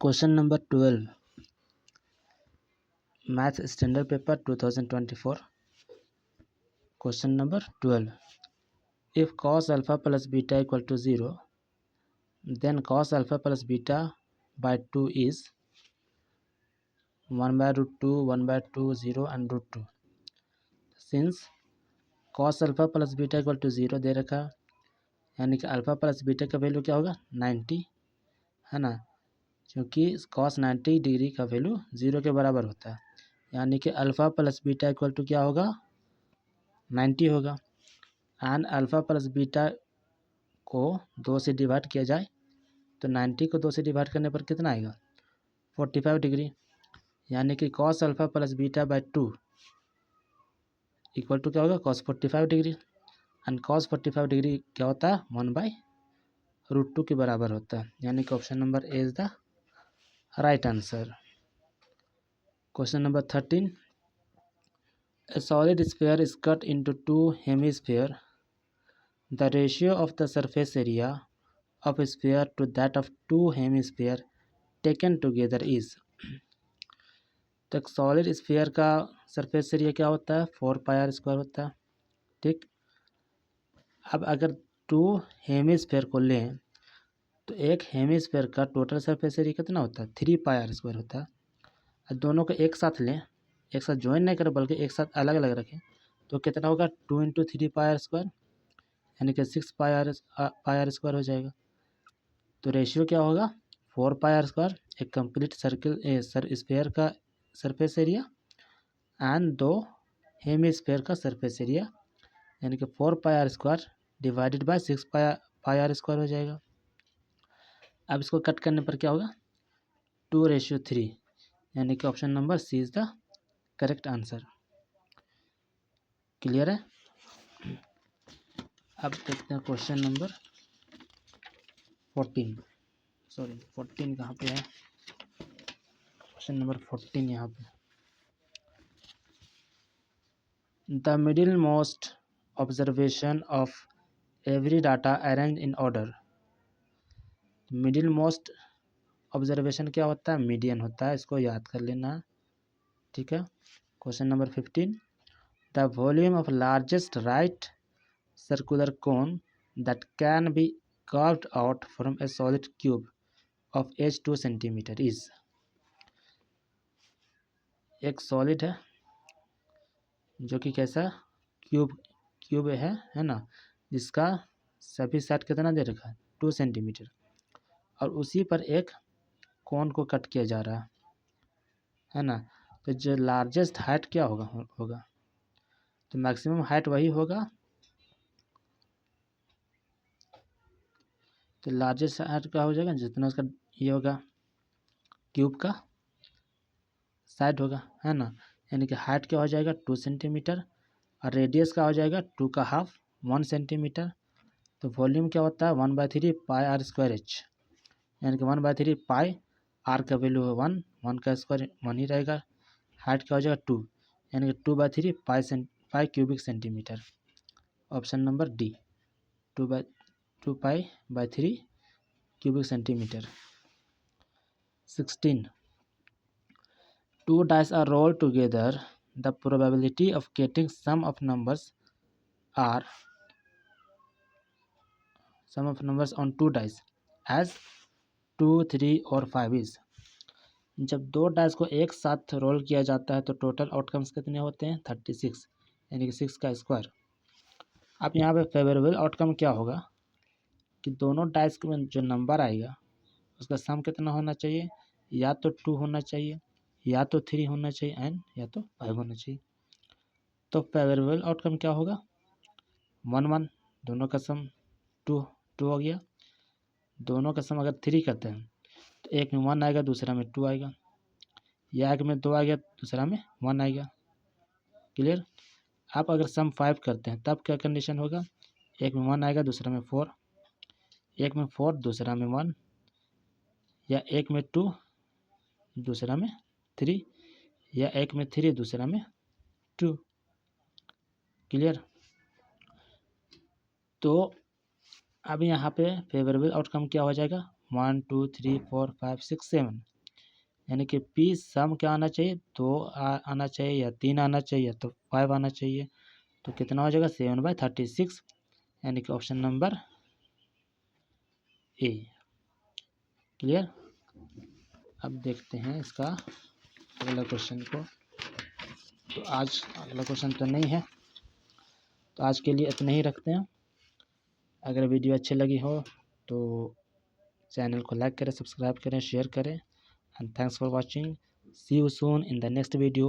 Question number 12 math standard paper 2024 question number 12 if cos alpha plus beta equal to 0 then cos alpha plus beta by 2 is 1 by root 2 1 by 2 0 and root 2 since cos alpha plus beta equal to 0 दे रखा यानी कि alpha plus beta का value क्या होगा 90 है ना, क्योंकि cos 90 degree का वैल्यू 0 के बराबर होता है, यानी कि alpha plus beta equal to क्या होगा 90 होगा। एंड अल्फ़ा प्लस बीटा को 2 से डिवाइड किया जाए तो 90 को 2 से डिवाइड करने पर कितना आएगा 45 डिग्री, यानी कि cos alpha plus beta by 2 equal to क्या होगा cos 45 degree. And cos 45 degree क्या होता है 1/√2 के बराबर होता है, यानी कि option number A is the right answer. Question number 13 A solid sphere is cut into two hemispheres. The ratio of the surface area of a sphere to that of two hemispheres taken together is। तो एक solid sphere का surface area क्या होता है 4πr² होता है, ठीक। अब अगर टू हेमिस्फीयर को लें तो एक हेमिस्फीयर का टोटल सरफेस एरिया कितना होता है 3πr² होता है। अब दोनों को एक साथ लें, एक साथ ज्वाइन नहीं करें बल्कि एक साथ अलग अलग रखें तो कितना होगा 2 × 3πr², यानी कि 6πr² हो जाएगा। तो रेशियो क्या होगा 4πr², एक कंप्लीट सर्किल स्फीयर का सरफेस एरिया एंड 2 हेमिस्फीयर का सरफेस एरिया, यानी कि 4πr² डिवाइडेड बाय 6πr² हो जाएगा। अब इसको कट करने पर क्या होगा 2:3, यानी कि option number C is the correct answer. Clear है। अब देखते हैं क्वेश्चन नंबर 14 कहाँ पे है, क्वेश्चन नंबर 14 यहाँ पे। The middle most observation of every data arrange in order. Middle most observation क्या होता है मीडियन होता है, इसको याद कर लेना, ठीक है। Question number 15 the volume of largest right circular cone that can be carved out from a solid cube of edge 2 centimetre is. एक सॉलिड है जो कि कैसा क्यूब है ना, जिसका सभी साइड कितना दे रखा है 2 सेंटीमीटर, और उसी पर एक कोन को कट किया जा रहा है ना। तो जो लार्जेस्ट हाइट क्या होगा तो मैक्सिमम हाइट वही होगा, तो लार्जेस्ट हाइट क्या हो जाएगा जितना उसका ये होगा क्यूब का साइड होगा, है ना, यानी कि हाइट क्या हो जाएगा 2 सेंटीमीटर और रेडियस का हो जाएगा 2.5 1 सेंटीमीटर। तो वॉल्यूम क्या होता है 1/3 πr²h, यानी कि 1/3 पाई आर का वैल्यू है 1 का स्क्वायर 1 ही रहेगा। हाइट क्या हो जाएगा 2, यानी कि 2/3 pi cubic centimetre. Option number d 2π/3 cubic centimetre. 16 two dice are rolled together, the probability of getting sum of numbers on two dice as 2 3 और 5 is। जब दो डाइस को एक साथ रोल किया जाता है तो टोटल आउटकम्स कितने होते हैं 36, यानी कि 6 का स्क्वायर। अब यहाँ पे फेवरेबल आउटकम क्या होगा कि दोनों डाइस में जो नंबर आएगा उसका सम कितना होना चाहिए, या तो 2 होना चाहिए, या तो 3 होना चाहिए एंड या तो 5 होना चाहिए। तो फेवरेबल आउटकम क्या होगा 1 1, दोनों का सम 2 हो गया। दोनों का सम अगर 3 करते हैं तो एक में 1 आएगा दूसरा में 2 आएगा, या एक में 2 आ गया दूसरा में 1 आएगा। क्लियर। आप अगर सम 5 करते हैं तब क्या कंडीशन होगा, एक में 1 आएगा दूसरा में 4, एक में 4 दूसरा में 1, या एक में 2 दूसरा में 3, या एक में 3 दूसरा में 2। क्लियर। तो अब यहाँ पे फेवरेबल आउटकम क्या हो जाएगा 1 2 3 4 5 6 7, यानी कि पी सम क्या आना चाहिए, 2 आना चाहिए या 3 आना चाहिए या तो 5 आना चाहिए। तो कितना हो जाएगा 7/36, यानी कि ऑप्शन नंबर ए। क्लियर। अब देखते हैं इसका अगला क्वेश्चन को। तो आज अगला क्वेश्चन तो नहीं है, तो आज के लिए इतना ही रखते हैं। अगर वीडियो अच्छी लगी हो तो चैनल को लाइक करें, सब्सक्राइब करें, शेयर करें। And thanks for watching. See you soon in the next video.